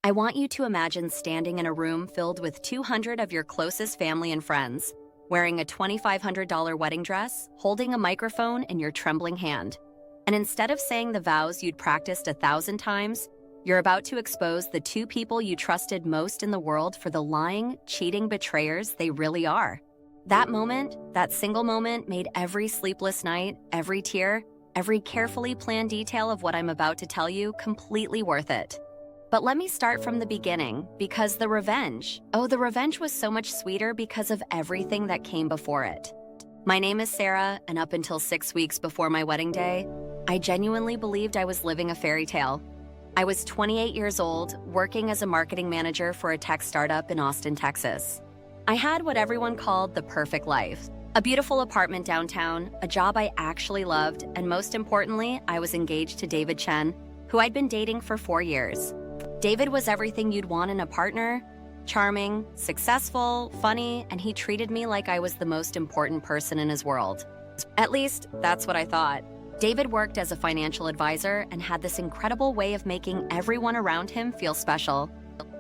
I want you to imagine standing in a room filled with 200 of your closest family and friends, wearing a $2,500 wedding dress, holding a microphone in your trembling hand. And instead of saying the vows you'd practiced 1,000 times, you're about to expose the two people you trusted most in the world for the lying, cheating betrayers they really are. That moment, that single moment, made every sleepless night, every tear, every carefully planned detail of what I'm about to tell you completely worth it. But let me start from the beginning, because the revenge was so much sweeter because of everything that came before it. My name is Sarah, and up until 6 weeks before my wedding day, I genuinely believed I was living a fairy tale. I was 28 years old, working as a marketing manager for a tech startup in Austin, Texas. I had what everyone called the perfect life. A beautiful apartment downtown, a job I actually loved, and most importantly, I was engaged to David Chen, who I'd been dating for 4 years. David was everything you'd want in a partner: charming, successful, funny, and he treated me like I was the most important person in his world. At least, that's what I thought. David worked as a financial advisor and had this incredible way of making everyone around him feel special.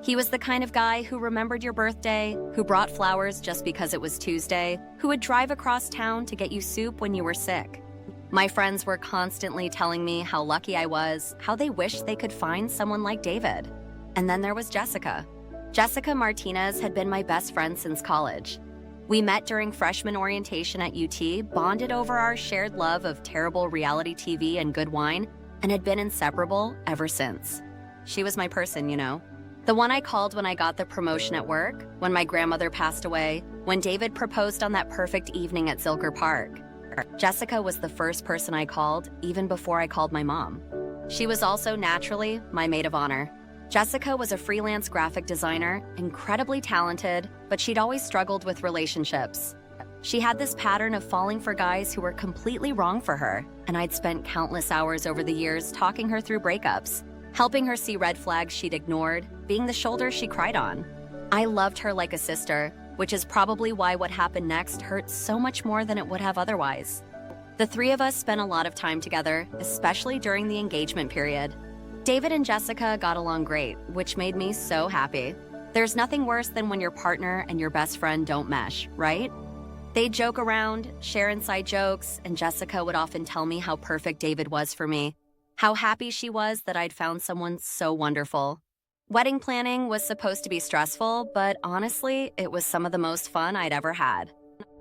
He was the kind of guy who remembered your birthday, who brought flowers just because it was Tuesday, who would drive across town to get you soup when you were sick. My friends were constantly telling me how lucky I was, how they wished they could find someone like David. And then there was Jessica. Jessica Martinez had been my best friend since college. We met during freshman orientation at UT, bonded over our shared love of terrible reality TV and good wine, and had been inseparable ever since. She was my person, you know. The one I called when I got the promotion at work, when my grandmother passed away, when David proposed on that perfect evening at Zilker Park. Jessica was the first person I called, even before I called my mom. She was also, naturally, my maid of honor. Jessica was a freelance graphic designer, incredibly talented, but she'd always struggled with relationships. She had this pattern of falling for guys who were completely wrong for her, and I'd spent countless hours over the years talking her through breakups, helping her see red flags she'd ignored, being the shoulder she cried on. I loved her like a sister, which is probably why what happened next hurt so much more than it would have otherwise. The three of us spent a lot of time together, especially during the engagement period. David and Jessica got along great, which made me so happy. There's nothing worse than when your partner and your best friend don't mesh, right? They'd joke around, share inside jokes, and Jessica would often tell me how perfect David was for me, how happy she was that I'd found someone so wonderful. Wedding planning was supposed to be stressful, but honestly, it was some of the most fun I'd ever had.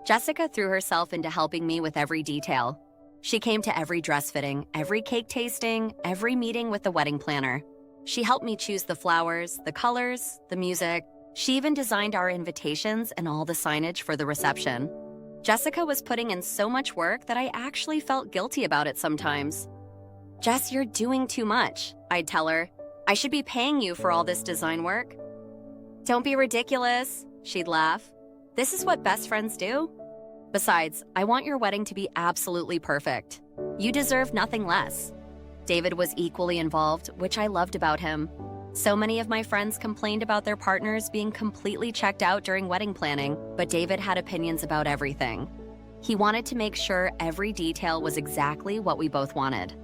Jessica threw herself into helping me with every detail. She came to every dress fitting, every cake tasting, every meeting with the wedding planner. She helped me choose the flowers, the colors, the music. She even designed our invitations and all the signage for the reception. Jessica was putting in so much work that I actually felt guilty about it sometimes. "Jess, you're doing too much," I'd tell her. "I should be paying you for all this design work." "Don't be ridiculous," she'd laugh. "This is what best friends do. Besides, I want your wedding to be absolutely perfect. You deserve nothing less." David was equally involved, which I loved about him. So many of my friends complained about their partners being completely checked out during wedding planning, but David had opinions about everything. He wanted to make sure every detail was exactly what we both wanted.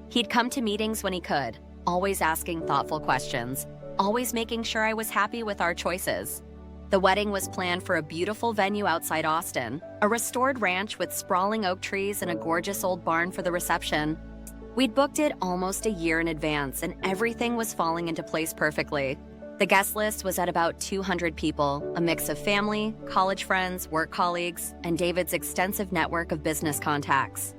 He'd come to meetings when he could, always asking thoughtful questions, always making sure I was happy with our choices. The wedding was planned for a beautiful venue outside Austin, a restored ranch with sprawling oak trees and a gorgeous old barn for the reception. We'd booked it almost a year in advance, and everything was falling into place perfectly. The guest list was at about 200 people, a mix of family, college friends, work colleagues, and David's extensive network of business contacts.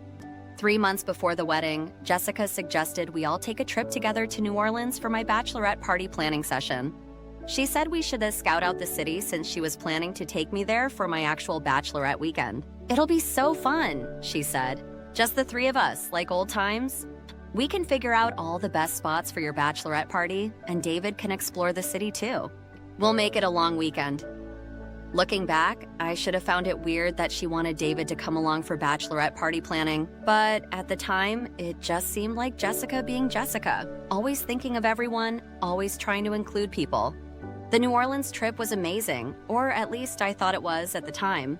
3 months before the wedding, Jessica suggested we all take a trip together to New Orleans for my bachelorette party planning session. She said we should scout out the city since she was planning to take me there for my actual bachelorette weekend. "It'll be so fun," she said. "Just the three of us, like old times. We can figure out all the best spots for your bachelorette party, and David can explore the city too. We'll make it a long weekend." Looking back, I should have found it weird that she wanted David to come along for bachelorette party planning, but at the time, it just seemed like Jessica being Jessica, always thinking of everyone, always trying to include people. The New Orleans trip was amazing, or at least I thought it was at the time.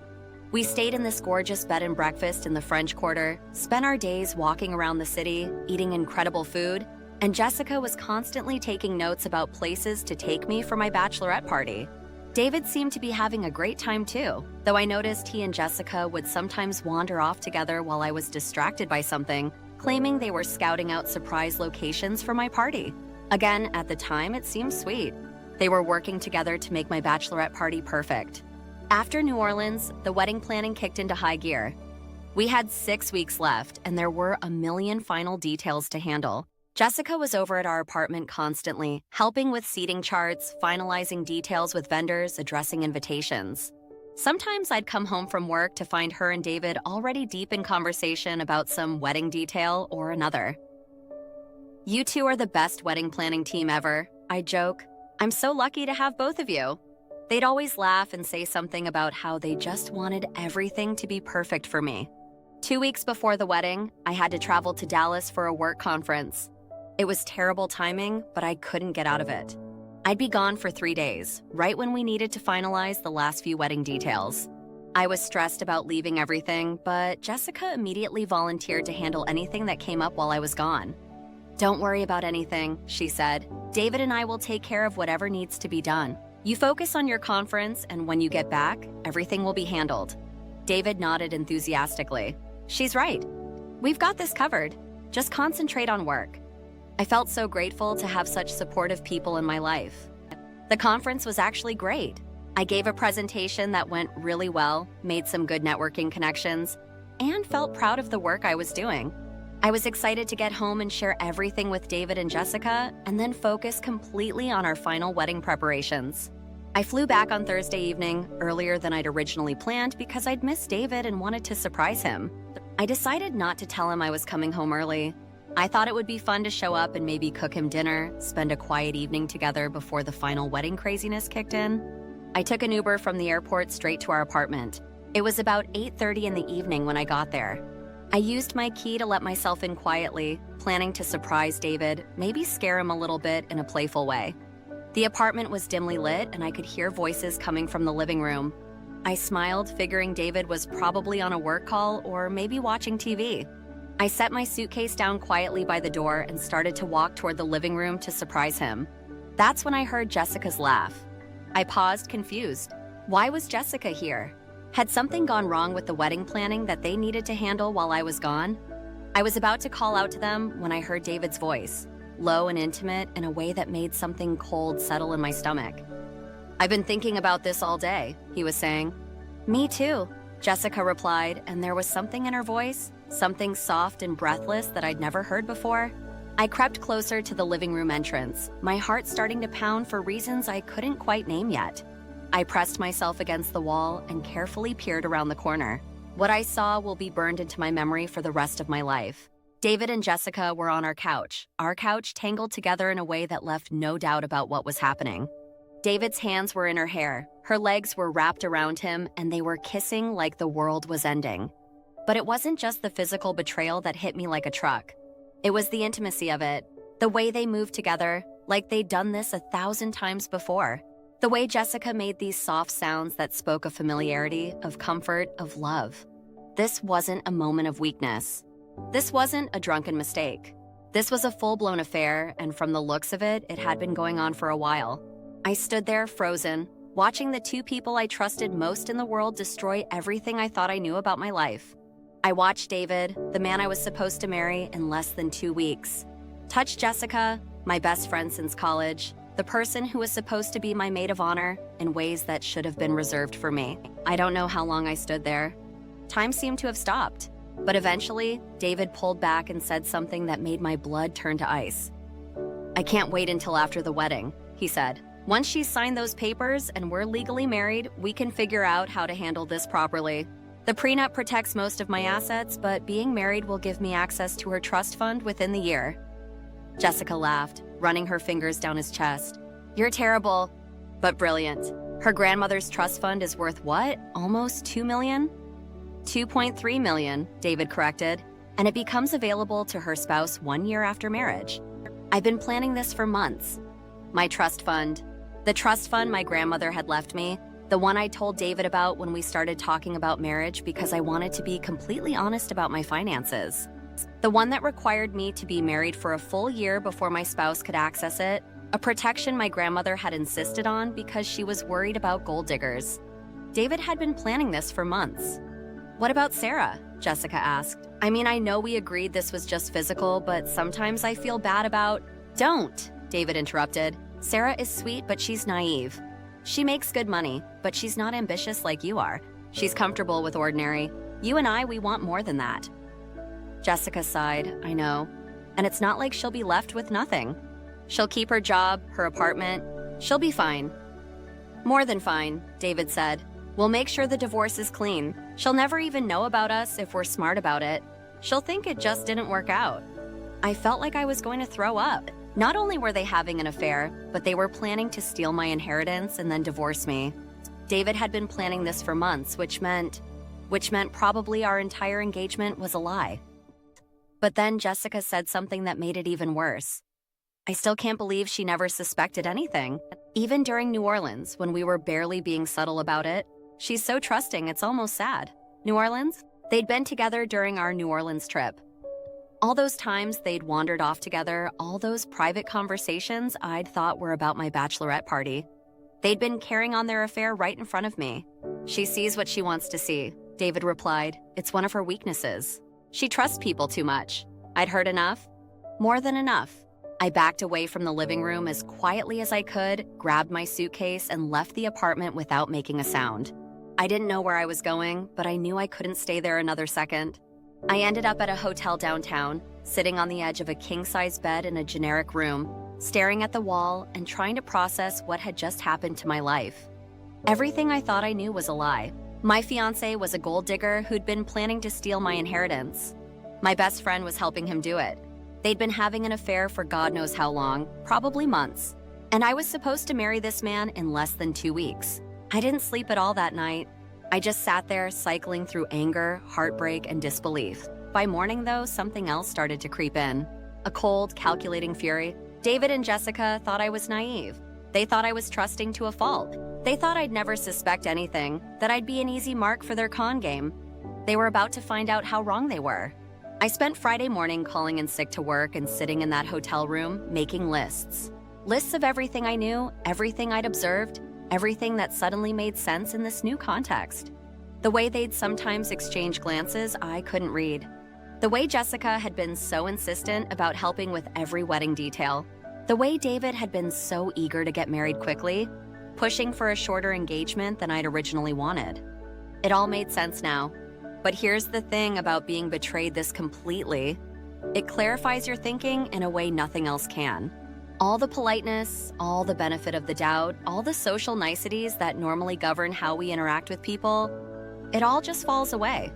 We stayed in this gorgeous bed and breakfast in the French Quarter, spent our days walking around the city, eating incredible food, And Jessica was constantly taking notes about places to take me for my bachelorette party. David seemed to be having a great time too, though I noticed he and Jessica would sometimes wander off together while I was distracted by something, claiming they were scouting out surprise locations for my party. Again, at the time, it seemed sweet. They were working together to make my bachelorette party perfect. After New Orleans, the wedding planning kicked into high gear. We had 6 weeks left, and there were a million final details to handle. Jessica was over at our apartment constantly, helping with seating charts, finalizing details with vendors, addressing invitations. Sometimes I'd come home from work to find her and David already deep in conversation about some wedding detail or another. "You two are the best wedding planning team ever," I joke. "I'm so lucky to have both of you." They'd always laugh and say something about how they just wanted everything to be perfect for me. 2 weeks before the wedding, I had to travel to Dallas for a work conference. It was terrible timing, but I couldn't get out of it. I'd be gone for 3 days, right when we needed to finalize the last few wedding details. I was stressed about leaving everything, but Jessica immediately volunteered to handle anything that came up while I was gone. "Don't worry about anything," she said. "David and I will take care of whatever needs to be done. You focus on your conference, and when you get back, everything will be handled." David nodded enthusiastically. "She's right. We've got this covered. Just concentrate on work." I felt so grateful to have such supportive people in my life. The conference was actually great. I gave a presentation that went really well, made some good networking connections, and felt proud of the work I was doing. I was excited to get home and share everything with David and Jessica, and then focus completely on our final wedding preparations. I flew back on Thursday evening, earlier than I'd originally planned because I'd missed David and wanted to surprise him. I decided not to tell him I was coming home early. I thought it would be fun to show up and maybe cook him dinner, spend a quiet evening together before the final wedding craziness kicked in. I took an Uber from the airport straight to our apartment. It was about 8:30 in the evening when I got there. I used my key to let myself in quietly, planning to surprise David, maybe scare him a little bit in a playful way. The apartment was dimly lit and I could hear voices coming from the living room. I smiled, figuring David was probably on a work call or maybe watching TV. I set my suitcase down quietly by the door and started to walk toward the living room to surprise him. That's when I heard Jessica's laugh. I paused, confused. Why was Jessica here? Had something gone wrong with the wedding planning that they needed to handle while I was gone? I was about to call out to them when I heard David's voice, low and intimate in a way that made something cold settle in my stomach. "I've been thinking about this all day," he was saying. "Me too," Jessica replied, and there was something in her voice, something soft and breathless that I'd never heard before. I crept closer to the living room entrance, my heart starting to pound for reasons I couldn't quite name yet. I pressed myself against the wall and carefully peered around the corner. What I saw will be burned into my memory for the rest of my life. David and Jessica were on our couch tangled together in a way that left no doubt about what was happening. David's hands were in her hair, her legs were wrapped around him, and they were kissing like the world was ending. But it wasn't just the physical betrayal that hit me like a truck. It was the intimacy of it, the way they moved together, like they'd done this 1,000 times before. The way Jessica made these soft sounds that spoke of familiarity, of comfort, of love. This wasn't a moment of weakness. This wasn't a drunken mistake. This was a full-blown affair, and from the looks of it, it had been going on for a while. I stood there, frozen, watching the two people I trusted most in the world destroy everything I thought I knew about my life. I watched David, the man I was supposed to marry in less than 2 weeks, touch Jessica, my best friend since college, the person who was supposed to be my maid of honor, in ways that should have been reserved for me. I don't know how long I stood there. Time seemed to have stopped, but eventually, David pulled back and said something that made my blood turn to ice. "I can't wait until after the wedding," he said. "Once she's signed those papers and we're legally married, we can figure out how to handle this properly. The prenup protects most of my assets, but being married will give me access to her trust fund within the year." Jessica laughed, running her fingers down his chest. "You're terrible, but brilliant. Her grandmother's trust fund is worth what? Almost $2 million? $2.3 million, David corrected, and it becomes available to her spouse 1 year after marriage. I've been planning this for months. My trust fund. The trust fund my grandmother had left me, the one I told David about when we started talking about marriage because I wanted to be completely honest about my finances. The one that required me to be married for a full year before my spouse could access it, a protection my grandmother had insisted on because she was worried about gold diggers. David had been planning this for months. "What about Sarah?" Jessica asked. "I mean, I know we agreed this was just physical, but sometimes I feel bad about—" "Don't," David interrupted. "Sarah is sweet, but she's naive. She makes good money, but she's not ambitious like you are. She's comfortable with ordinary. You and I, we want more than that." Jessica sighed. "I know. And it's not like she'll be left with nothing. She'll keep her job, her apartment. She'll be fine." "More than fine," David said. "We'll make sure the divorce is clean. She'll never even know about us if we're smart about it. She'll think it just didn't work out." I felt like I was going to throw up. Not only were they having an affair, but they were planning to steal my inheritance and then divorce me. David had been planning this for months, which meant probably our entire engagement was a lie. But then Jessica said something that made it even worse. I still can't believe she never suspected anything. Even during New Orleans, when we were barely being subtle about it, she's so trusting it's almost sad. New Orleans? They'd been together during our New Orleans trip. All those times they'd wandered off together, all those private conversations I'd thought were about my bachelorette party. They'd been carrying on their affair right in front of me. "She sees what she wants to see," David replied. "It's one of her weaknesses. She trusts people too much." I'd heard enough. More than enough. I backed away from the living room as quietly as I could, grabbed my suitcase, and left the apartment without making a sound. I didn't know where I was going, but I knew I couldn't stay there another second. I ended up at a hotel downtown, sitting on the edge of a king-size bed in a generic room, staring at the wall and trying to process what had just happened to my life. Everything I thought I knew was a lie. My fiancé was a gold digger who'd been planning to steal my inheritance. My best friend was helping him do it. They'd been having an affair for God knows how long, probably months. And I was supposed to marry this man in less than 2 weeks. I didn't sleep at all that night. I just sat there cycling through anger, heartbreak, and disbelief. By morning, though, something else started to creep in. A cold, calculating fury. David and Jessica thought I was naive. They thought I was trusting to a fault. They thought I'd never suspect anything, that I'd be an easy mark for their con game. They were about to find out how wrong they were. I spent Friday morning calling in sick to work and sitting in that hotel room, making lists. Lists of everything I knew, everything I'd observed, everything that suddenly made sense in this new context. The way they'd sometimes exchange glances I couldn't read. The way Jessica had been so insistent about helping with every wedding detail. The way David had been so eager to get married quickly, pushing for a shorter engagement than I'd originally wanted. It all made sense now. But here's the thing about being betrayed this completely. It clarifies your thinking in a way nothing else can. All the politeness, all the benefit of the doubt, all the social niceties that normally govern how we interact with people, it all just falls away.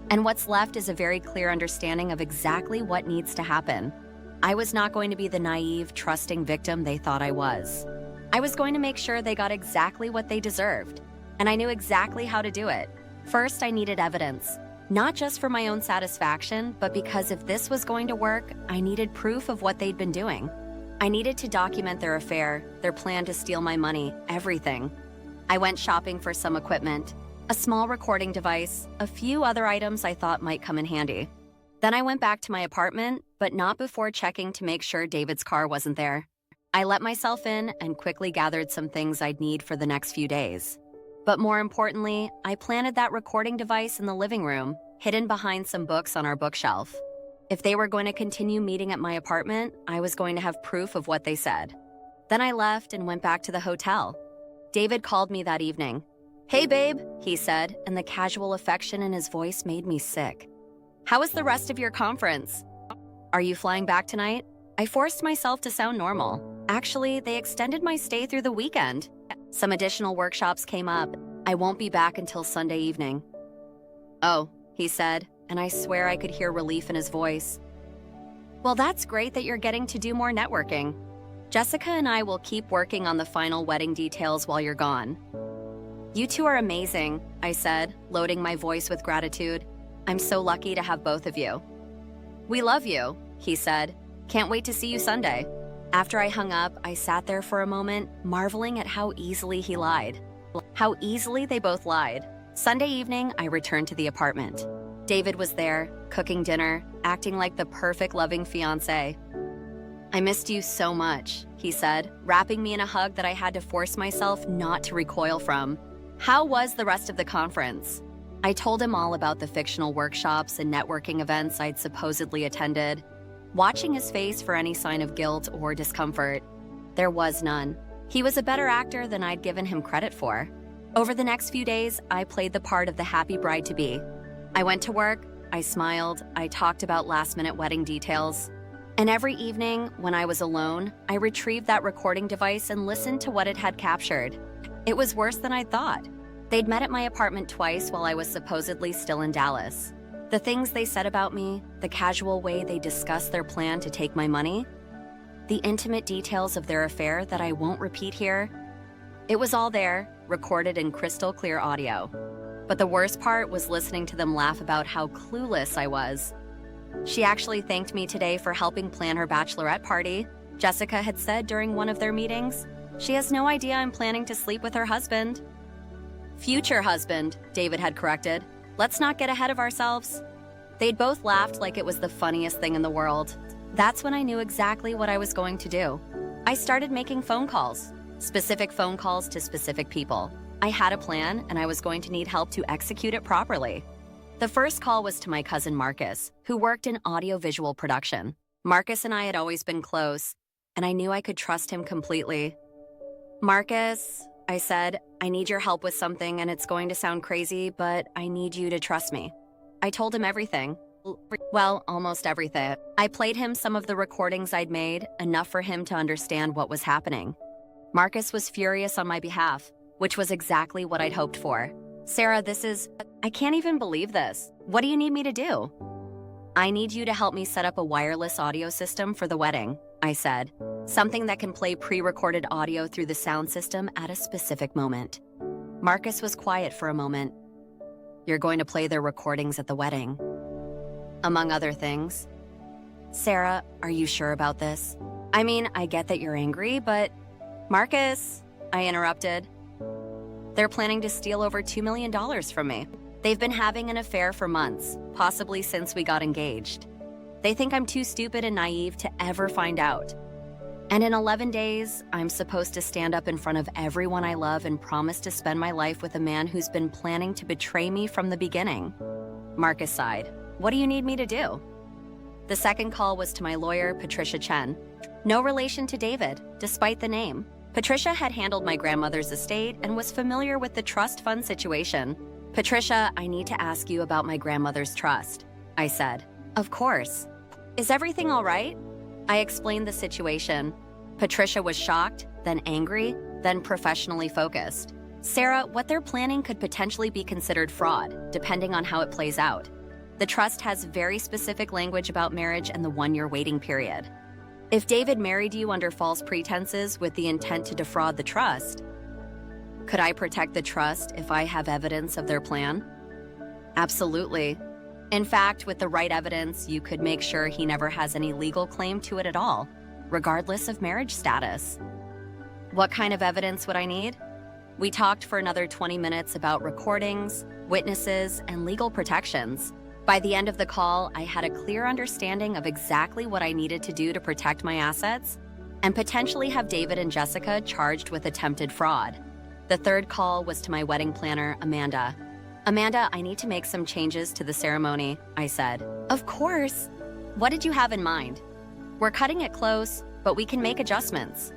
And what's left is a very clear understanding of exactly what needs to happen. I was not going to be the naive, trusting victim they thought I was. I was going to make sure they got exactly what they deserved. And I knew exactly how to do it. First, I needed evidence. Not just for my own satisfaction, but because if this was going to work, I needed proof of what they'd been doing. I needed to document their affair, their plan to steal my money, everything. I went shopping for some equipment, a small recording device, a few other items I thought might come in handy. Then I went back to my apartment, but not before checking to make sure David's car wasn't there. I let myself in and quickly gathered some things I'd need for the next few days. But more importantly, I planted that recording device in the living room, hidden behind some books on our bookshelf. If they were going to continue meeting at my apartment, I was going to have proof of what they said. Then I left and went back to the hotel. David called me that evening. "Hey, babe," he said, and the casual affection in his voice made me sick. "How was the rest of your conference? Are you flying back tonight?" I forced myself to sound normal. Actually, they extended my stay through the weekend. Some additional workshops came up. I won't be back until Sunday evening. "Oh," he said, and I swear I could hear relief in his voice. "Well, that's great that you're getting to do more networking. Jessica and I will keep working on the final wedding details while you're gone." "You two are amazing," I said, loading my voice with gratitude. "I'm so lucky to have both of you." "We love you," he said. "Can't wait to see you Sunday." After I hung up, I sat there for a moment, marveling at how easily he lied. How easily they both lied. Sunday evening, I returned to the apartment. David was there, cooking dinner, acting like the perfect loving fiancé. "I missed you so much," he said, wrapping me in a hug that I had to force myself not to recoil from. "How was the rest of the conference?" I told him all about the fictional workshops and networking events I'd supposedly attended, watching his face for any sign of guilt or discomfort. There was none. He was a better actor than I'd given him credit for. Over the next few days, I played the part of the happy bride-to-be. I went to work, I smiled, I talked about last-minute wedding details. And every evening, when I was alone, I retrieved that recording device and listened to what it had captured. It was worse than I'd thought. They'd met at my apartment twice while I was supposedly still in Dallas. The things they said about me, the casual way they discussed their plan to take my money, the intimate details of their affair that I won't repeat here. It was all there, recorded in crystal clear audio. But the worst part was listening to them laugh about how clueless I was. "She actually thanked me today for helping plan her bachelorette party," Jessica had said during one of their meetings. "She has no idea I'm planning to sleep with her husband." "Future husband," David had corrected. "Let's not get ahead of ourselves." They'd both laughed like it was the funniest thing in the world. That's when I knew exactly what I was going to do. I started making phone calls, specific phone calls to specific people. I had a plan, and I was going to need help to execute it properly. The first call was to my cousin Marcus, who worked in audiovisual production. Marcus and I had always been close, and I knew I could trust him completely. "Marcus," I said, "I need your help with something, and it's going to sound crazy, but I need you to trust me." I told him everything. Well, almost everything. I played him some of the recordings I'd made, enough for him to understand what was happening. Marcus was furious on my behalf, which was exactly what I'd hoped for. "Sarah, I can't even believe this. What do you need me to do?" "I need you to help me set up a wireless audio system for the wedding," I said. "Something that can play pre-recorded audio through the sound system at a specific moment." Marcus was quiet for a moment. "You're going to play their recordings at the wedding?" "Among other things." "Sarah, are you sure about this? I mean, I get that you're angry, but—" "Marcus," I interrupted. "They're planning to steal over $2 million from me. They've been having an affair for months, possibly since we got engaged. They think I'm too stupid and naive to ever find out. And in 11 days, I'm supposed to stand up in front of everyone I love and promise to spend my life with a man who's been planning to betray me from the beginning." Marcus sighed. "What do you need me to do?" The second call was to my lawyer, Patricia Chen. No relation to David, despite the name. Patricia had handled my grandmother's estate and was familiar with the trust fund situation. "Patricia, I need to ask you about my grandmother's trust," I said. "Of course. Is everything all right?" I explained the situation. Patricia was shocked, then angry, then professionally focused. "Sarah, what they're planning could potentially be considered fraud, depending on how it plays out. The trust has very specific language about marriage and the one-year waiting period. If David married you under false pretenses with the intent to defraud the trust, could I protect the trust if I have evidence of their plan?" "Absolutely. In fact, with the right evidence, you could make sure he never has any legal claim to it at all, regardless of marriage status." "What kind of evidence would I need?" We talked for another 20 minutes about recordings, witnesses, and legal protections. By the end of the call, I had a clear understanding of exactly what I needed to do to protect my assets and potentially have David and Jessica charged with attempted fraud. The third call was to my wedding planner, Amanda. "Amanda, I need to make some changes to the ceremony," I said. "Of course. What did you have in mind?" "We're cutting it close, but we can make adjustments.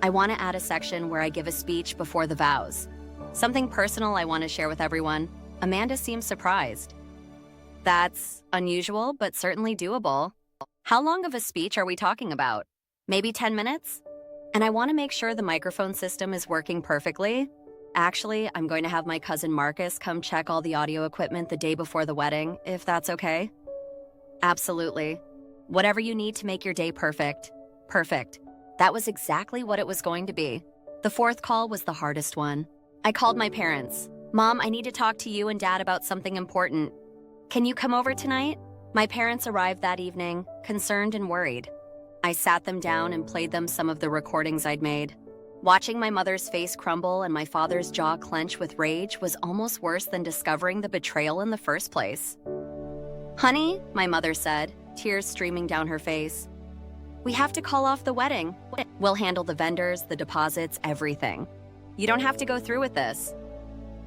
I want to add a section where I give a speech before the vows. Something personal I want to share with everyone." Amanda seemed surprised. "That's unusual, but certainly doable. How long of a speech are we talking about? Maybe 10 minutes? And I want to make sure the microphone system is working perfectly. Actually, I'm going to have my cousin Marcus come check all the audio equipment the day before the wedding, if that's okay." "Absolutely. Whatever you need to make your day perfect." Perfect. That was exactly what it was going to be. The fourth call was the hardest one. I called my parents. "Mom, I need to talk to you and Dad about something important. Can you come over tonight?" My parents arrived that evening, concerned and worried. I sat them down and played them some of the recordings I'd made. Watching my mother's face crumble and my father's jaw clench with rage was almost worse than discovering the betrayal in the first place. "Honey," my mother said, tears streaming down her face, "we have to call off the wedding. We'll handle the vendors, the deposits, everything. You don't have to go through with this."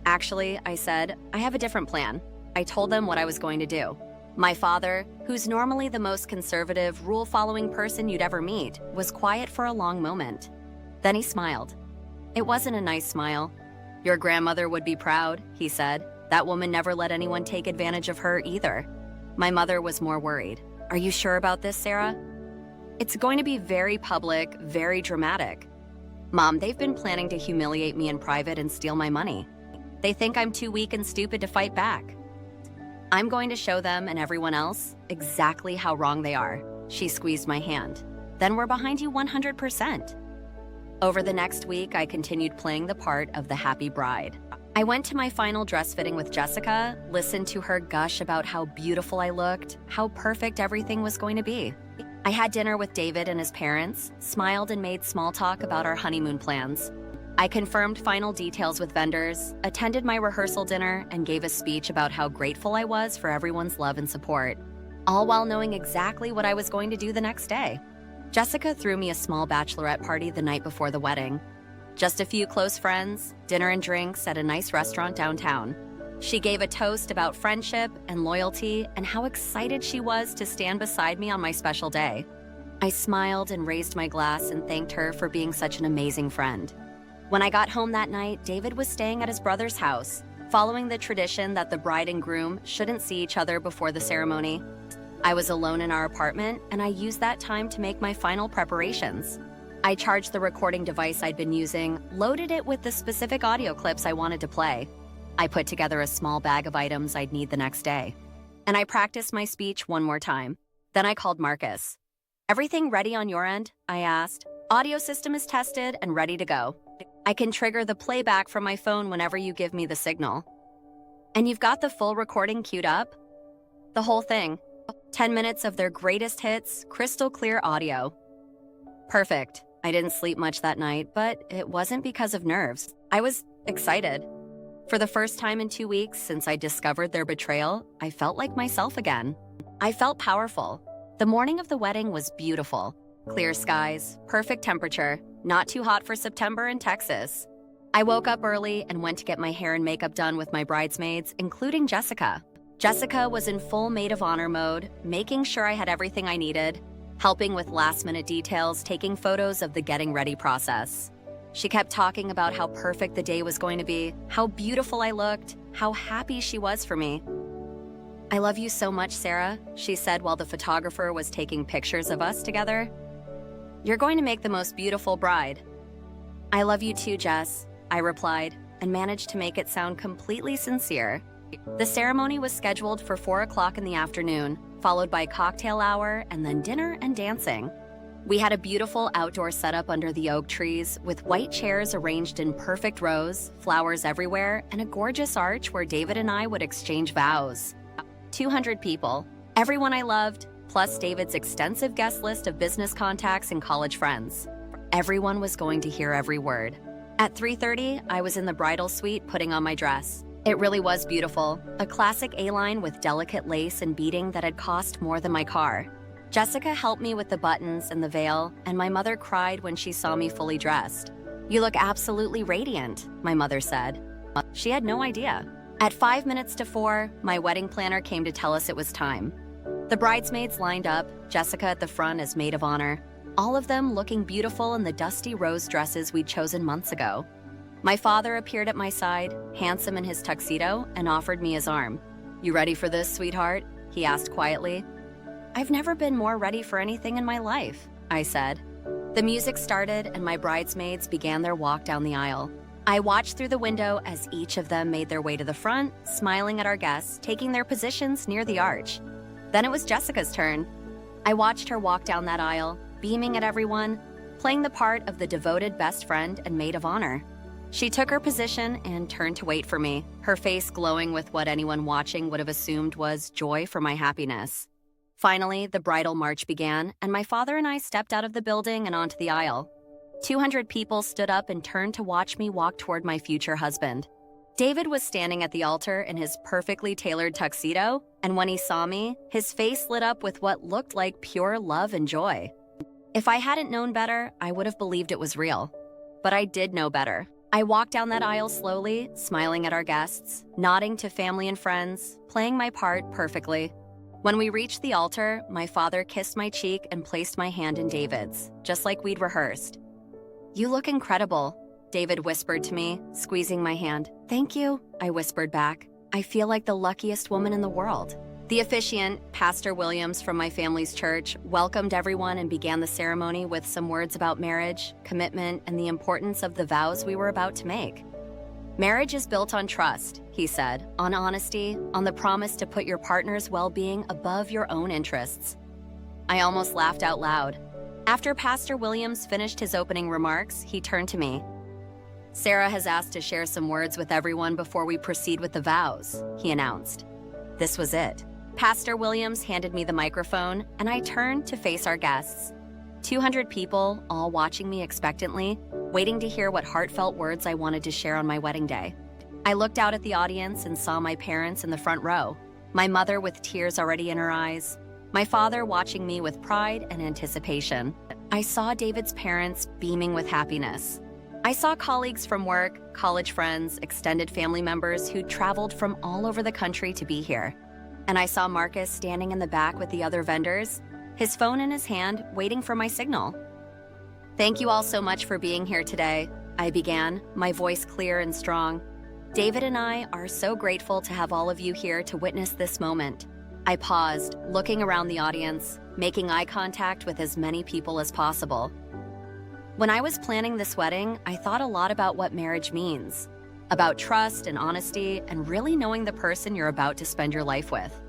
"Actually," I said, "I have a different plan." I told them what I was going to do. My father, who's normally the most conservative, rule-following person you'd ever meet, was quiet for a long moment. Then he smiled. It wasn't a nice smile. "Your grandmother would be proud," he said. "That woman never let anyone take advantage of her either." My mother was more worried. "Are you sure about this, Sarah?" "It's going to be very public, very dramatic." "Mom, they've been planning to humiliate me in private and steal my money. They think I'm too weak and stupid to fight back. I'm going to show them and everyone else exactly how wrong they are." She squeezed my hand. "Then we're behind you 100%. Over the next week, I continued playing the part of the happy bride. I went to my final dress fitting with Jessica, listened to her gush about how beautiful I looked, how perfect everything was going to be. I had dinner with David and his parents, smiled and made small talk about our honeymoon plans. I confirmed final details with vendors, attended my rehearsal dinner, and gave a speech about how grateful I was for everyone's love and support, all while knowing exactly what I was going to do the next day. Jessica threw me a small bachelorette party the night before the wedding. Just a few close friends, dinner and drinks at a nice restaurant downtown. She gave a toast about friendship and loyalty and how excited she was to stand beside me on my special day. I smiled and raised my glass and thanked her for being such an amazing friend. When I got home that night, David was staying at his brother's house, following the tradition that the bride and groom shouldn't see each other before the ceremony. I was alone in our apartment, and I used that time to make my final preparations. I charged the recording device I'd been using, loaded it with the specific audio clips I wanted to play. I put together a small bag of items I'd need the next day. And I practiced my speech one more time. Then I called Marcus. "Everything ready on your end?" I asked. "Audio system is tested and ready to go. I can trigger the playback from my phone whenever you give me the signal." "And you've got the full recording queued up?" "The whole thing. 10 minutes of their greatest hits, crystal clear audio." "Perfect." I didn't sleep much that night, but it wasn't because of nerves. I was excited. For the first time in 2 weeks since I discovered their betrayal, I felt like myself again. I felt powerful. The morning of the wedding was beautiful. Clear skies, perfect temperature, not too hot for September in Texas. I woke up early and went to get my hair and makeup done with my bridesmaids, including Jessica. Jessica was in full maid of honor mode, making sure I had everything I needed, helping with last-minute details, taking photos of the getting ready process. She kept talking about how perfect the day was going to be, how beautiful I looked, how happy she was for me. "I love you so much, Sarah," she said while the photographer was taking pictures of us together. "You're going to make the most beautiful bride." "I love you too, Jess," I replied, and managed to make it sound completely sincere. The ceremony was scheduled for 4 o'clock in the afternoon, followed by cocktail hour and then dinner and dancing. We had a beautiful outdoor setup under the oak trees with white chairs arranged in perfect rows, flowers everywhere, and a gorgeous arch where David and I would exchange vows. 200 people, everyone I loved, plus David's extensive guest list of business contacts and college friends. Everyone was going to hear every word. At 3:30, I was in the bridal suite putting on my dress. It really was beautiful, a classic A-line with delicate lace and beading that had cost more than my car. Jessica helped me with the buttons and the veil, and my mother cried when she saw me fully dressed. "You look absolutely radiant," my mother said. She had no idea. At 5 minutes to 4, my wedding planner came to tell us it was time. The bridesmaids lined up, Jessica at the front as maid of honor, all of them looking beautiful in the dusty rose dresses we'd chosen months ago. My father appeared at my side, handsome in his tuxedo, and offered me his arm. "You ready for this, sweetheart?" he asked quietly. "I've never been more ready for anything in my life," I said. The music started and my bridesmaids began their walk down the aisle. I watched through the window as each of them made their way to the front, smiling at our guests, taking their positions near the arch. Then it was Jessica's turn. I watched her walk down that aisle, beaming at everyone, playing the part of the devoted best friend and maid of honor. She took her position and turned to wait for me, her face glowing with what anyone watching would have assumed was joy for my happiness. Finally, the bridal march began, and my father and I stepped out of the building and onto the aisle. 200 people stood up and turned to watch me walk toward my future husband. David was standing at the altar in his perfectly tailored tuxedo, and when he saw me, his face lit up with what looked like pure love and joy. If I hadn't known better, I would have believed it was real. But I did know better. I walked down that aisle slowly, smiling at our guests, nodding to family and friends, playing my part perfectly. When we reached the altar, my father kissed my cheek and placed my hand in David's, just like we'd rehearsed. "You look incredible," David whispered to me, squeezing my hand. "Thank you," I whispered back. "I feel like the luckiest woman in the world." The officiant, Pastor Williams from my family's church, welcomed everyone and began the ceremony with some words about marriage, commitment, and the importance of the vows we were about to make. "Marriage is built on trust," he said, "on honesty, on the promise to put your partner's well-being above your own interests." I almost laughed out loud. After Pastor Williams finished his opening remarks, he turned to me. "Sarah has asked to share some words with everyone before we proceed with the vows," he announced. This was it. Pastor Williams handed me the microphone, and I turned to face our guests. 200 people, all watching me expectantly, waiting to hear what heartfelt words I wanted to share on my wedding day. I looked out at the audience and saw my parents in the front row, my mother with tears already in her eyes, my father watching me with pride and anticipation. I saw David's parents beaming with happiness. I saw colleagues from work, college friends, extended family members who'd traveled from all over the country to be here. And I saw Marcus standing in the back with the other vendors, his phone in his hand, waiting for my signal. "Thank you all so much for being here today," I began, my voice clear and strong. "David and I are so grateful to have all of you here to witness this moment." I paused, looking around the audience, making eye contact with as many people as possible. When I was planning this wedding, I thought a lot about what marriage means, about trust and honesty and really knowing the person you're about to spend your life with.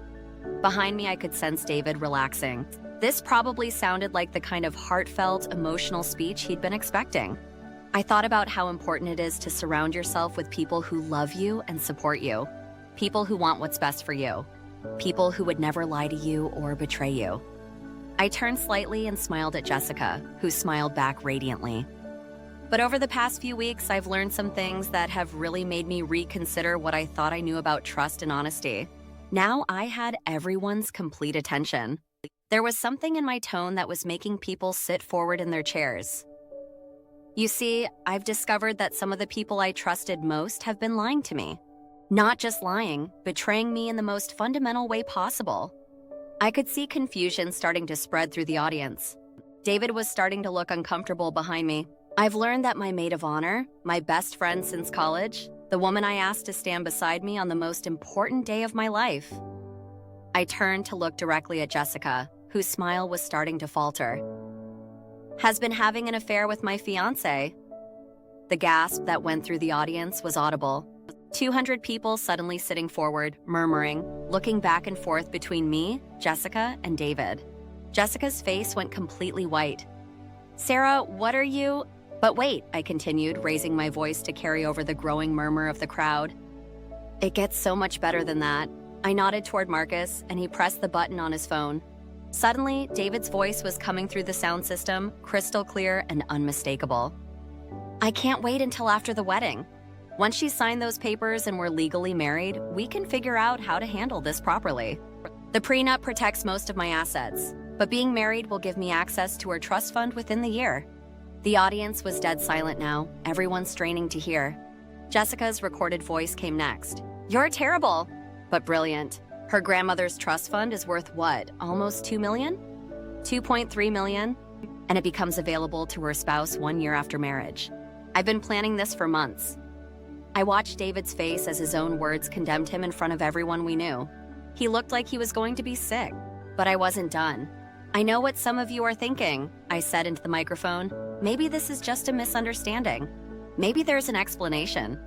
Behind me, I could sense David relaxing. This probably sounded like the kind of heartfelt, emotional speech he'd been expecting. I thought about how important it is to surround yourself with people who love you and support you, people who want what's best for you, people who would never lie to you or betray you. I turned slightly and smiled at Jessica, who smiled back radiantly. But over the past few weeks, I've learned some things that have really made me reconsider what I thought I knew about trust and honesty. Now I had everyone's complete attention. There was something in my tone that was making people sit forward in their chairs. You see, I've discovered that some of the people I trusted most have been lying to me. Not just lying, betraying me in the most fundamental way possible. I could see confusion starting to spread through the audience. David was starting to look uncomfortable behind me. I've learned that my maid of honor, my best friend since college, the woman I asked to stand beside me on the most important day of my life. I turned to look directly at Jessica, whose smile was starting to falter. "Has been having an affair with my fiancé." The gasp that went through the audience was audible. 200 people suddenly sitting forward, murmuring, looking back and forth between me, Jessica, and David. Jessica's face went completely white. "Sarah, what are you—" "But wait," I continued, raising my voice to carry over the growing murmur of the crowd. "It gets so much better than that." I nodded toward Marcus, and he pressed the button on his phone. Suddenly, David's voice was coming through the sound system, crystal clear and unmistakable. "I can't wait until after the wedding. Once she signed those papers and we're legally married, we can figure out how to handle this properly. The prenup protects most of my assets, but being married will give me access to her trust fund within the year." The audience was dead silent now, everyone straining to hear. Jessica's recorded voice came next. "You're terrible, but brilliant. Her grandmother's trust fund is worth what, almost $2 million? $2.3 million? And it becomes available to her spouse 1 year after marriage. I've been planning this for months." I watched David's face as his own words condemned him in front of everyone we knew. He looked like he was going to be sick, but I wasn't done. "I know what some of you are thinking," I said into the microphone. "Maybe this is just a misunderstanding. Maybe there's an explanation."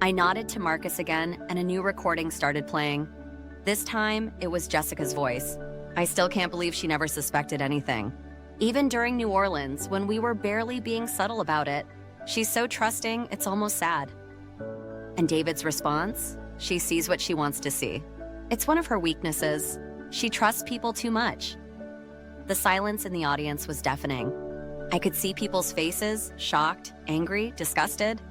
I nodded to Marcus again, and a new recording started playing. This time, it was Jessica's voice. I still can't believe she never suspected anything. Even during New Orleans, when we were barely being subtle about it, she's so trusting, it's almost sad. And David's response? She sees what she wants to see. It's one of her weaknesses. She trusts people too much. The silence in the audience was deafening. I could see people's faces, shocked, angry, disgusted.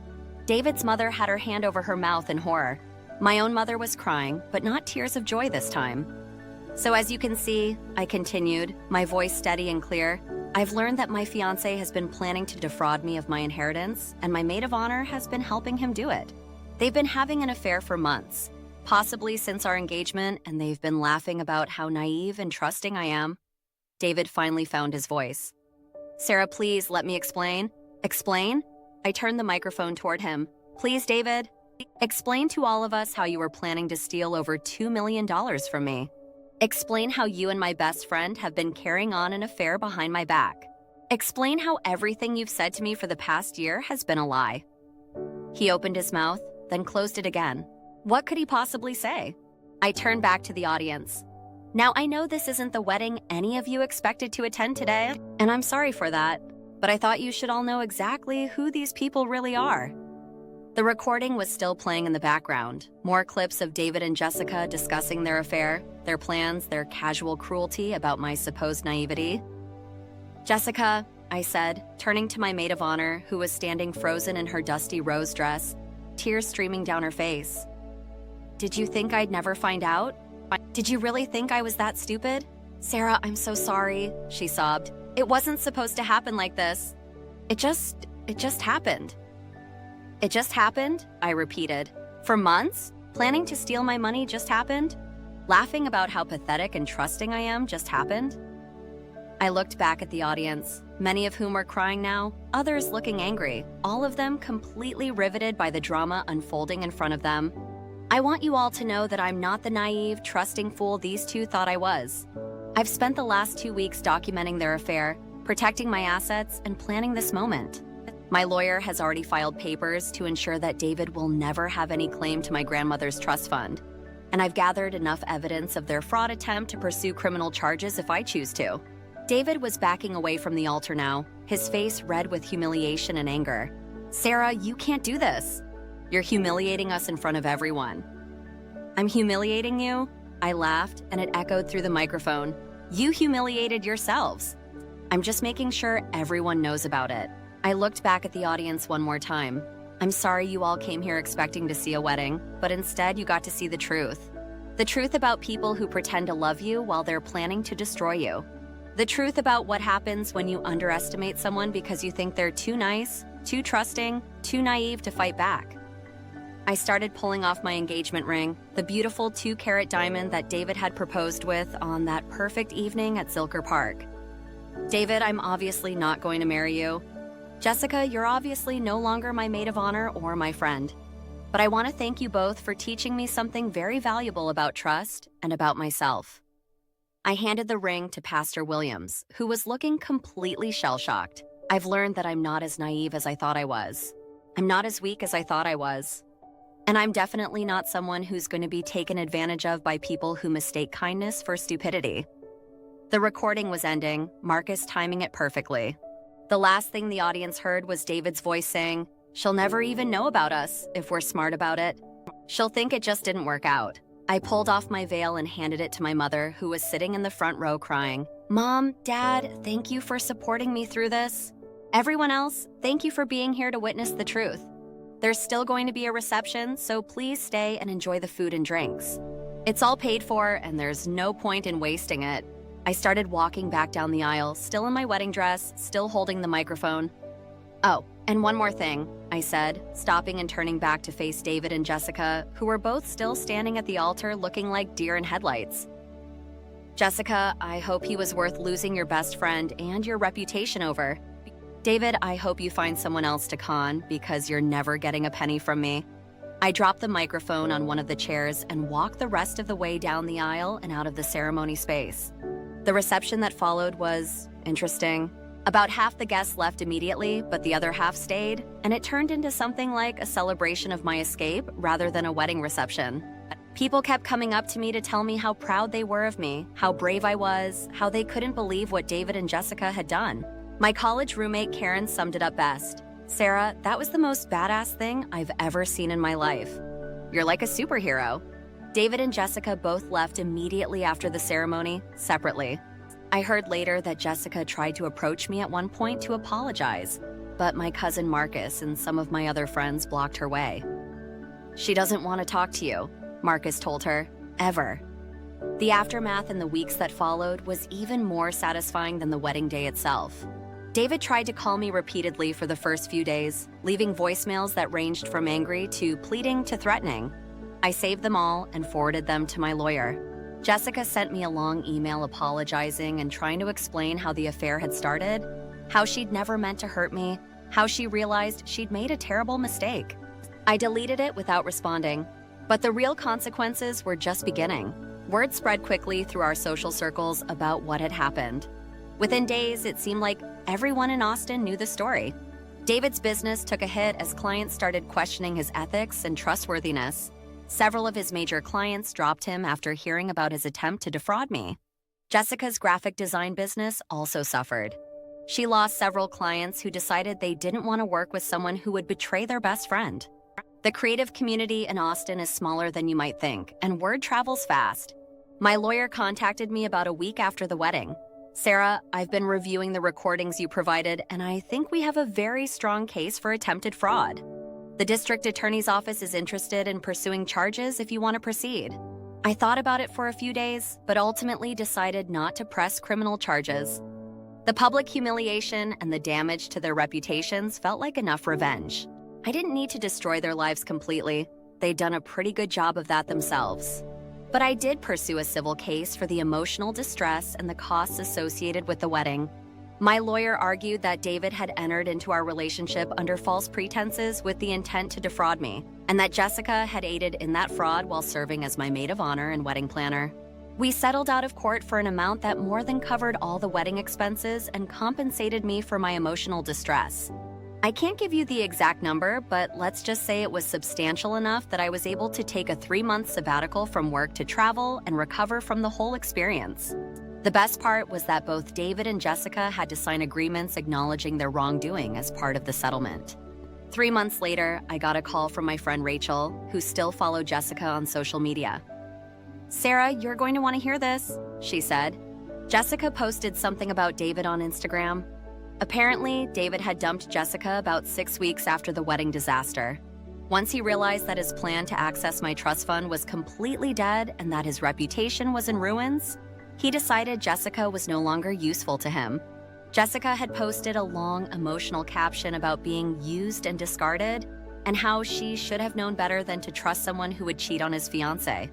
David's mother had her hand over her mouth in horror. My own mother was crying, but not tears of joy this time. So as you can see, I continued, my voice steady and clear, I've learned that my fiancé has been planning to defraud me of my inheritance, and my maid of honor has been helping him do it. They've been having an affair for months, possibly since our engagement, and they've been laughing about how naive and trusting I am. David finally found his voice. Sarah, please let me explain. Explain? I turned the microphone toward him. Please, David, explain to all of us how you were planning to steal over $2 million from me. Explain how you and my best friend have been carrying on an affair behind my back. Explain how everything you've said to me for the past year has been a lie. He opened his mouth, then closed it again. What could he possibly say? I turned back to the audience. Now, I know this isn't the wedding any of you expected to attend today, and I'm sorry for that, but I thought you should all know exactly who these people really are. The recording was still playing in the background, more clips of David and Jessica discussing their affair, their plans, their casual cruelty about my supposed naivety. Jessica, I said, turning to my maid of honor, who was standing frozen in her dusty rose dress, tears streaming down her face. Did you think I'd never find out? Did you really think I was that stupid? Sarah, I'm so sorry, she sobbed. It wasn't supposed to happen like this. It just happened. It just happened, I repeated. For months, planning to steal my money just happened. Laughing about how pathetic and trusting I am just happened. I looked back at the audience, many of whom were crying now, others looking angry, all of them completely riveted by the drama unfolding in front of them. I want you all to know that I'm not the naive, trusting fool these two thought I was. I've spent the last 2 weeks documenting their affair, protecting my assets, and planning this moment. My lawyer has already filed papers to ensure that David will never have any claim to my grandmother's trust fund. And I've gathered enough evidence of their fraud attempt to pursue criminal charges if I choose to. David was backing away from the altar now, his face red with humiliation and anger. Sarah, you can't do this. You're humiliating us in front of everyone. I'm humiliating you? I laughed, and it echoed through the microphone. You humiliated yourselves. I'm just making sure everyone knows about it. I looked back at the audience one more time. I'm sorry you all came here expecting to see a wedding, but instead you got to see the truth. The truth about people who pretend to love you while they're planning to destroy you. The truth about what happens when you underestimate someone because you think they're too nice, too trusting, too naive to fight back. I started pulling off my engagement ring, the beautiful 2-carat diamond that David had proposed with on that perfect evening at Zilker Park. David, I'm obviously not going to marry you. Jessica, you're obviously no longer my maid of honor or my friend. But I want to thank you both for teaching me something very valuable about trust and about myself. I handed the ring to Pastor Williams, who was looking completely shell-shocked. I've learned that I'm not as naive as I thought I was. I'm not as weak as I thought I was. And I'm definitely not someone who's going to be taken advantage of by people who mistake kindness for stupidity. The recording was ending, Marcus timing it perfectly. The last thing the audience heard was David's voice saying, "She'll never even know about us if we're smart about it. She'll think it just didn't work out." I pulled off my veil and handed it to my mother, who was sitting in the front row crying. Mom, Dad, thank you for supporting me through this. Everyone else, thank you for being here to witness the truth. There's still going to be a reception, so please stay and enjoy the food and drinks. It's all paid for, and there's no point in wasting it. I started walking back down the aisle, still in my wedding dress, still holding the microphone. Oh, and one more thing, I said, stopping and turning back to face David and Jessica, who were both still standing at the altar looking like deer in headlights. Jessica, I hope he was worth losing your best friend and your reputation over. David, I hope you find someone else to con, because you're never getting a penny from me. I dropped the microphone on one of the chairs and walked the rest of the way down the aisle and out of the ceremony space. The reception that followed was interesting. About half the guests left immediately, but the other half stayed, and it turned into something like a celebration of my escape rather than a wedding reception. People kept coming up to me to tell me how proud they were of me, how brave I was, how they couldn't believe what David and Jessica had done. My college roommate Karen summed it up best. Sarah, that was the most badass thing I've ever seen in my life. You're like a superhero. David and Jessica both left immediately after the ceremony, separately. I heard later that Jessica tried to approach me at one point to apologize. but my cousin Marcus and some of my other friends blocked her way. "She doesn't want to talk to you," Marcus told her, ever. The aftermath in the weeks that followed was even more satisfying than the wedding day itself. David tried to call me repeatedly for the first few days, leaving voicemails that ranged from angry to pleading to threatening. I saved them all and forwarded them to my lawyer. Jessica sent me a long email apologizing and trying to explain how the affair had started, how she'd never meant to hurt me, how she realized she'd made a terrible mistake. I deleted it without responding, but the real consequences were just beginning. Word spread quickly through our social circles about what had happened. Within days, it seemed like everyone in Austin knew the story. David's business took a hit as clients started questioning his ethics and trustworthiness. Several of his major clients dropped him after hearing about his attempt to defraud me. Jessica's graphic design business also suffered. She lost several clients who decided they didn't want to work with someone who would betray their best friend. The creative community in Austin is smaller than you might think, and word travels fast. My lawyer contacted me about a week after the wedding. "Sarah, I've been reviewing the recordings you provided, and I think we have a very strong case for attempted fraud. The district attorney's office is interested in pursuing charges if you want to proceed." I thought about it for a few days, but ultimately decided not to press criminal charges. The public humiliation and the damage to their reputations felt like enough revenge. I didn't need to destroy their lives completely. They'd done a pretty good job of that themselves. But I did pursue a civil case for the emotional distress and the costs associated with the wedding. My lawyer argued that David had entered into our relationship under false pretenses with the intent to defraud me, and that Jessica had aided in that fraud while serving as my maid of honor and wedding planner. We settled out of court for an amount that more than covered all the wedding expenses and compensated me for my emotional distress. I can't give you the exact number, but let's just say it was substantial enough that I was able to take a 3-month sabbatical from work to travel and recover from the whole experience. The best part was that both David and Jessica had to sign agreements acknowledging their wrongdoing as part of the settlement. 3 months later, I got a call from my friend Rachel, who still followed Jessica on social media. "Sarah, you're going to want to hear this," she said. Jessica posted something about David on Instagram. Apparently, David had dumped Jessica about 6 weeks after the wedding disaster. Once he realized that his plan to access my trust fund was completely dead and that his reputation was in ruins, he decided Jessica was no longer useful to him. Jessica had posted a long, emotional caption about being used and discarded, and how she should have known better than to trust someone who would cheat on his fiancé.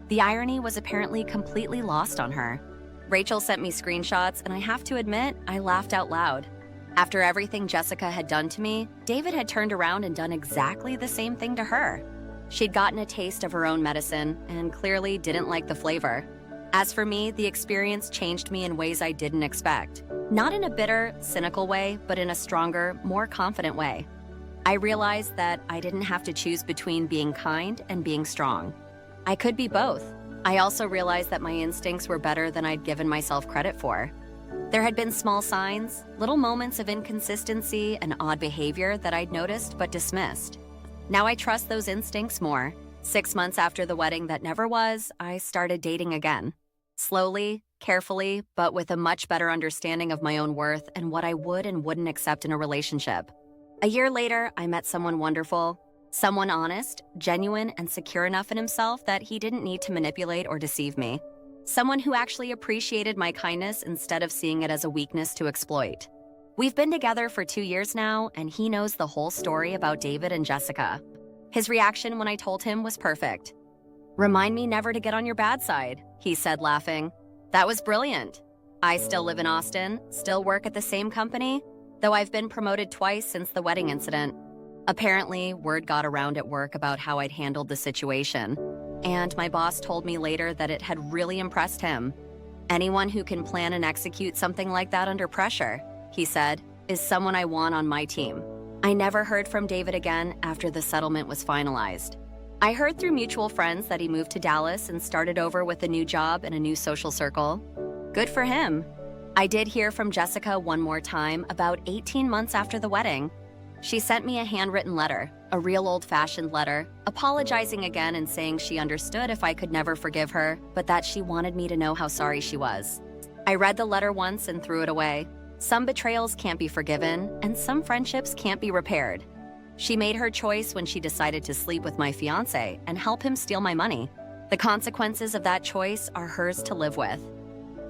The irony was apparently completely lost on her. Rachel sent me screenshots, and I have to admit, I laughed out loud. After everything Jessica had done to me, David had turned around and done exactly the same thing to her. She'd gotten a taste of her own medicine and clearly didn't like the flavor. As for me, the experience changed me in ways I didn't expect. Not in a bitter, cynical way, but in a stronger, more confident way. I realized that I didn't have to choose between being kind and being strong. I could be both. I also realized that my instincts were better than I'd given myself credit for. There had been small signs, little moments of inconsistency and odd behavior that I'd noticed but dismissed. Now I trust those instincts more. 6 months after the wedding that never was, I started dating again. Slowly, carefully, but with a much better understanding of my own worth and what I would and wouldn't accept in a relationship. A year later, I met someone wonderful. Someone honest, genuine, and secure enough in himself that he didn't need to manipulate or deceive me. Someone who actually appreciated my kindness instead of seeing it as a weakness to exploit. We've been together for 2 years now, and he knows the whole story about David and Jessica. His reaction when I told him was perfect. "Remind me never to get on your bad side," he said, laughing. That was brilliant. I still live in Austin, still work at the same company, though I've been promoted twice since the wedding incident. Apparently, word got around at work about how I'd handled the situation, and my boss told me later that it had really impressed him. "Anyone who can plan and execute something like that under pressure," he said, "is someone I want on my team." I never heard from David again after the settlement was finalized. I heard through mutual friends that he moved to Dallas and started over with a new job and a new social circle. Good for him. I did hear from Jessica one more time about 18 months after the wedding. She sent me a handwritten letter, a real old-fashioned letter, apologizing again and saying she understood if I could never forgive her, but that she wanted me to know how sorry she was. I read the letter once and threw it away. Some betrayals can't be forgiven, and some friendships can't be repaired. She made her choice when she decided to sleep with my fiancé and help him steal my money. The consequences of that choice are hers to live with.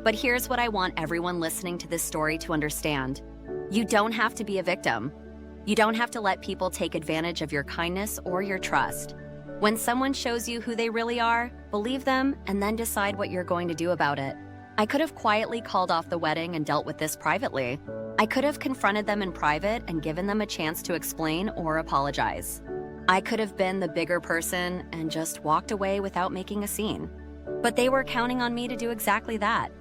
But here's what I want everyone listening to this story to understand. You don't have to be a victim. You don't have to let people take advantage of your kindness or your trust. When someone shows you who they really are, believe them and then decide what you're going to do about it. I could have quietly called off the wedding and dealt with this privately. I could have confronted them in private and given them a chance to explain or apologize. I could have been the bigger person and just walked away without making a scene. But they were counting on me to do exactly that.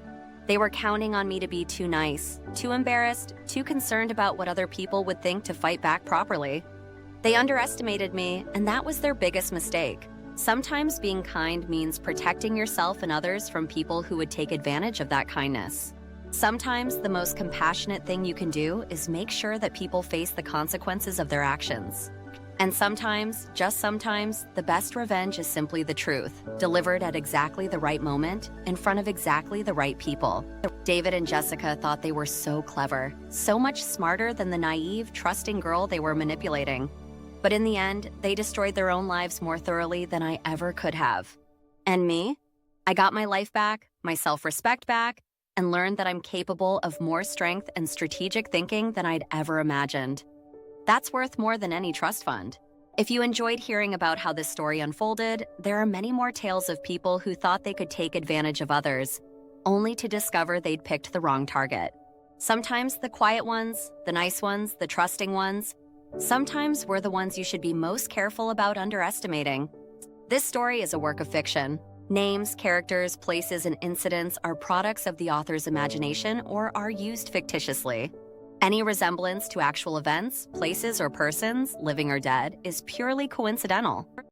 They were counting on me to be too nice, too embarrassed, too concerned about what other people would think to fight back properly. They underestimated me, and that was their biggest mistake. Sometimes being kind means protecting yourself and others from people who would take advantage of that kindness. Sometimes the most compassionate thing you can do is make sure that people face the consequences of their actions. And sometimes, just sometimes, the best revenge is simply the truth, delivered at exactly the right moment, in front of exactly the right people. David and Jessica thought they were so clever, so much smarter than the naive, trusting girl they were manipulating. But in the end, they destroyed their own lives more thoroughly than I ever could have. And me? I got my life back, my self-respect back, and learned that I'm capable of more strength and strategic thinking than I'd ever imagined. That's worth more than any trust fund. If you enjoyed hearing about how this story unfolded, there are many more tales of people who thought they could take advantage of others, only to discover they'd picked the wrong target. Sometimes the quiet ones, the nice ones, the trusting ones, sometimes we're the ones you should be most careful about underestimating. This story is a work of fiction. Names, characters, places, and incidents are products of the author's imagination or are used fictitiously. Any resemblance to actual events, places, or persons, living or dead, is purely coincidental.